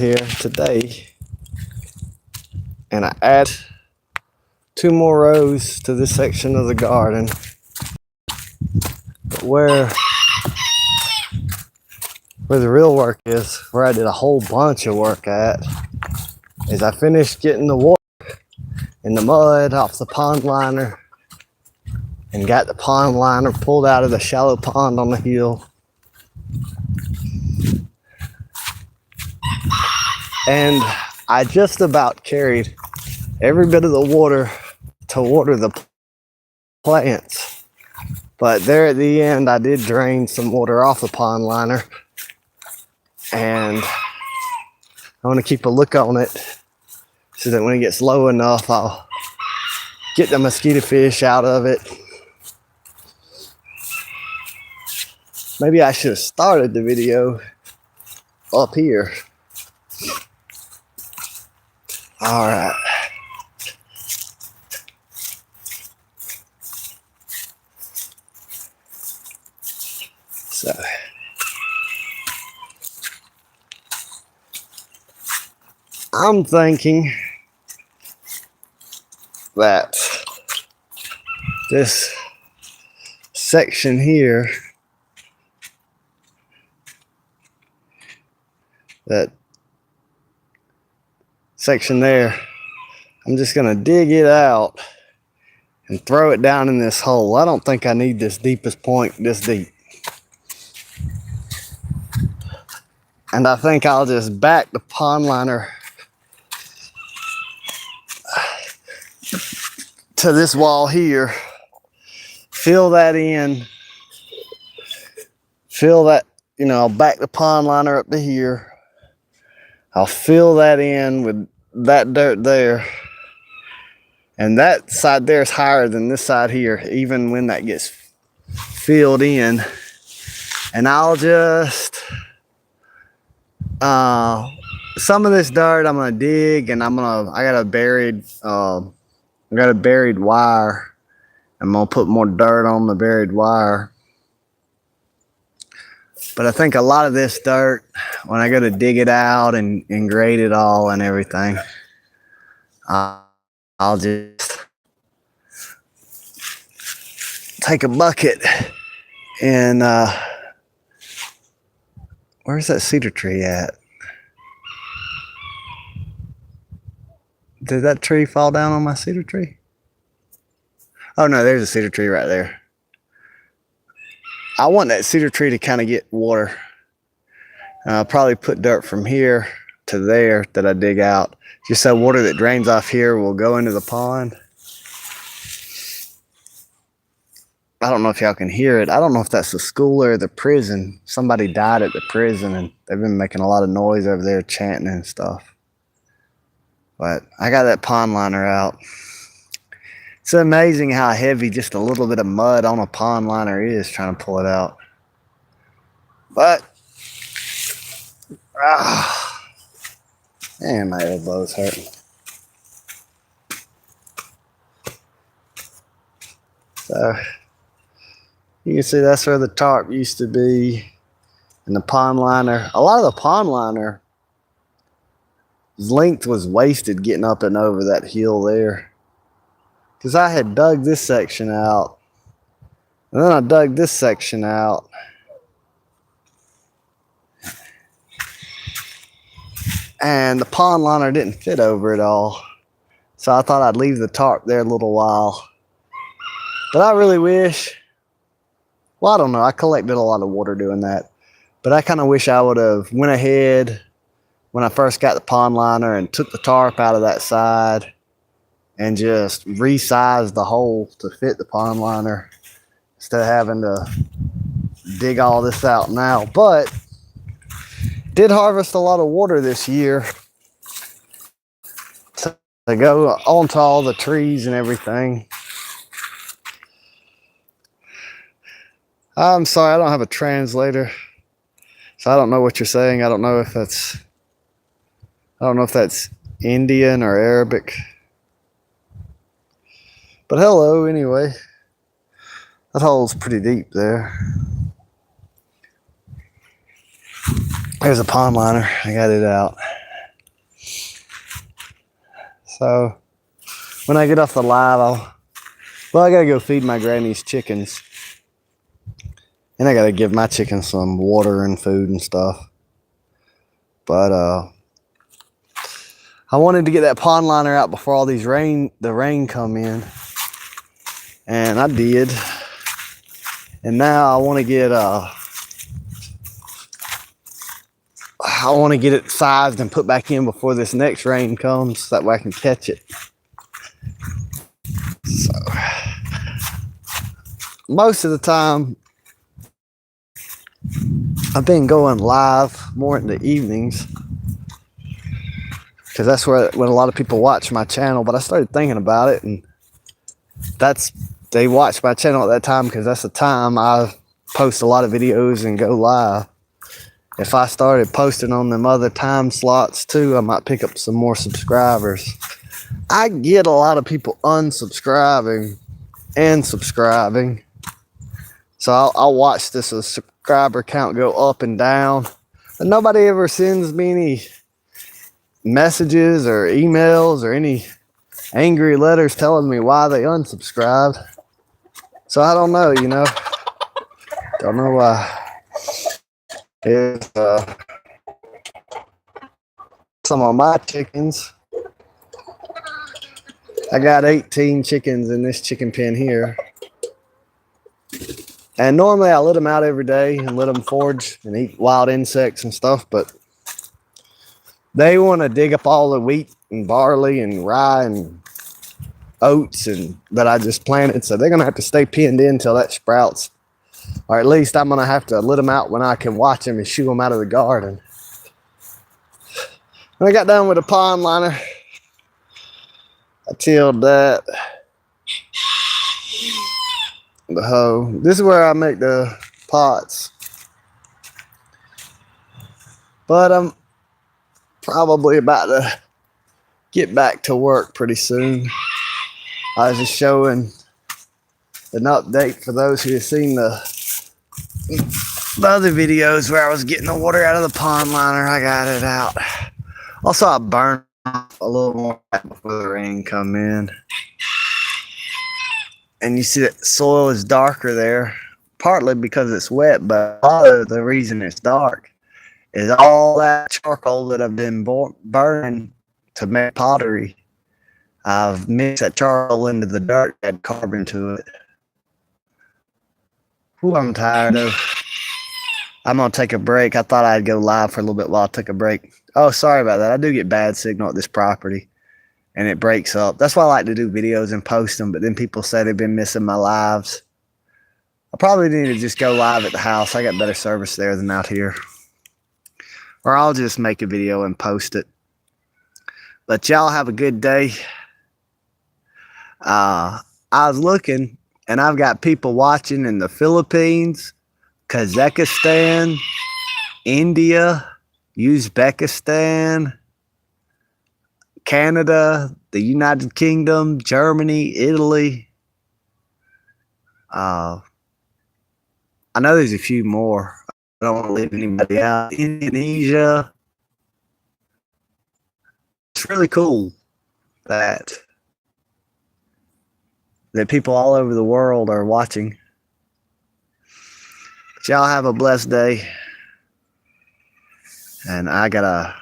here today, and I add 2 more rows to this section of the garden. But where the real work is, where I did a whole bunch of work at, is I finished getting the water in the mud off the pond liner and got the pond liner pulled out of the shallow pond on the hill. And I just about carried every bit of the water to water the plants. But there at the end, I did drain some water off the pond liner. And I want to keep a look on it so that when it gets low enough, I'll get the mosquito fish out of it. Maybe I should have started the video up here. All right. So I'm thinking that this section here, that section there, I'm just gonna dig it out and throw it down in this hole. I don't think I need this deepest point this deep. And I think I'll just back the pond liner to this wall here, fill that in, fill that, I'll back the pond liner up to here. I'll fill that in with that dirt there. And that side there is higher than this side here, even when that gets filled in. And I'll just, some of this dirt I'm gonna dig, and I got a buried wire. I'm gonna put more dirt on the buried wire. But I think a lot of this dirt, when I go to dig it out and grade it all and everything, I'll just take a bucket and where's that cedar tree at? Did that tree fall down on my cedar tree? Oh no, there's a cedar tree right there. I want that cedar tree to kind of get water. I'll probably put dirt from here to there that I dig out, just so water that drains off here will go into the pond. I don't know if y'all can hear it. I don't know if that's the school or the prison. Somebody died at the prison and they've been making a lot of noise over there chanting and stuff. But I got that pond liner out. It's amazing how heavy just a little bit of mud on a pond liner is trying to pull it out. But, man, my elbow's hurting. So, you can see that's where the tarp used to be. And the pond liner, a lot of the pond liner length was wasted getting up and over that hill there. Because I had dug this section out, and then I dug this section out. And the pond liner didn't fit over it all. So I thought I'd leave the tarp there a little while. But I really wish, well, I don't know, I collected a lot of water doing that. But I kind of wish I would have went ahead when I first got the pond liner and took the tarp out of that side and just resized the hole to fit the pond liner instead of having to dig all this out now. But did harvest a lot of water this year to go onto all the trees and everything. I'm sorry, I don't have a translator, so I don't know what you're saying. I don't know if that's Indian or Arabic. But hello, anyway. That hole's pretty deep there. There's a pond liner. I got it out. So when I get off the live, I gotta go feed my granny's chickens. And I gotta give my chickens some water and food and stuff. But I wanted to get that pond liner out before all these rain come in. And I did. And now I want to get it sized and put back in before this next rain comes, so that way I can catch it. So most of the time I've been going live more in the evenings because that's when a lot of people watch my channel. But I started thinking about it, and they watch my channel at that time because that's the time I post a lot of videos and go live. If I started posting on them other time slots too, I might pick up some more subscribers. I get a lot of people unsubscribing and subscribing. So I'll watch this subscriber count go up and down. But nobody ever sends me any messages or emails or any angry letters telling me why they unsubscribed. So I don't know, Don't know why. It's some of my chickens. I got 18 chickens in this chicken pen here. And normally I let them out every day and let them forage and eat wild insects and stuff, but they want to dig up all the wheat and barley and rye and oats that I just planted, so they're going to have to stay pinned in until that sprouts. Or at least I'm going to have to let them out when I can watch them and shoo them out of the garden. When I got done with the pond liner, I tilled that. The hoe. This is where I make the pots. But I'm probably about to get back to work pretty soon. I was just showing an update for those who have seen the other videos where I was getting the water out of the pond liner. I got it out. Also, I burned off a little more before the rain come in. And you see that soil is darker there, partly because it's wet, but a lot of the reason it's dark is all that charcoal that I've been burning to make pottery. I've mixed that charcoal into the dirt, add carbon to it. Whew, I'm tired of. I'm going to take a break. I thought I'd go live for a little bit while I took a break. Oh, sorry about that. I do get bad signal at this property, and it breaks up. That's why I like to do videos and post them, but then people say they've been missing my lives. I probably need to just go live at the house. I got better service there than out here. Or I'll just make a video and post it. But y'all have a good day. I was looking, and I've got people watching in the Philippines, Kazakhstan, India, Uzbekistan, Canada, the United Kingdom, Germany, Italy. I know there's a few more. I don't want to leave anybody out. Indonesia. It's really cool that people all over the world are watching. But y'all have a blessed day. And I gotta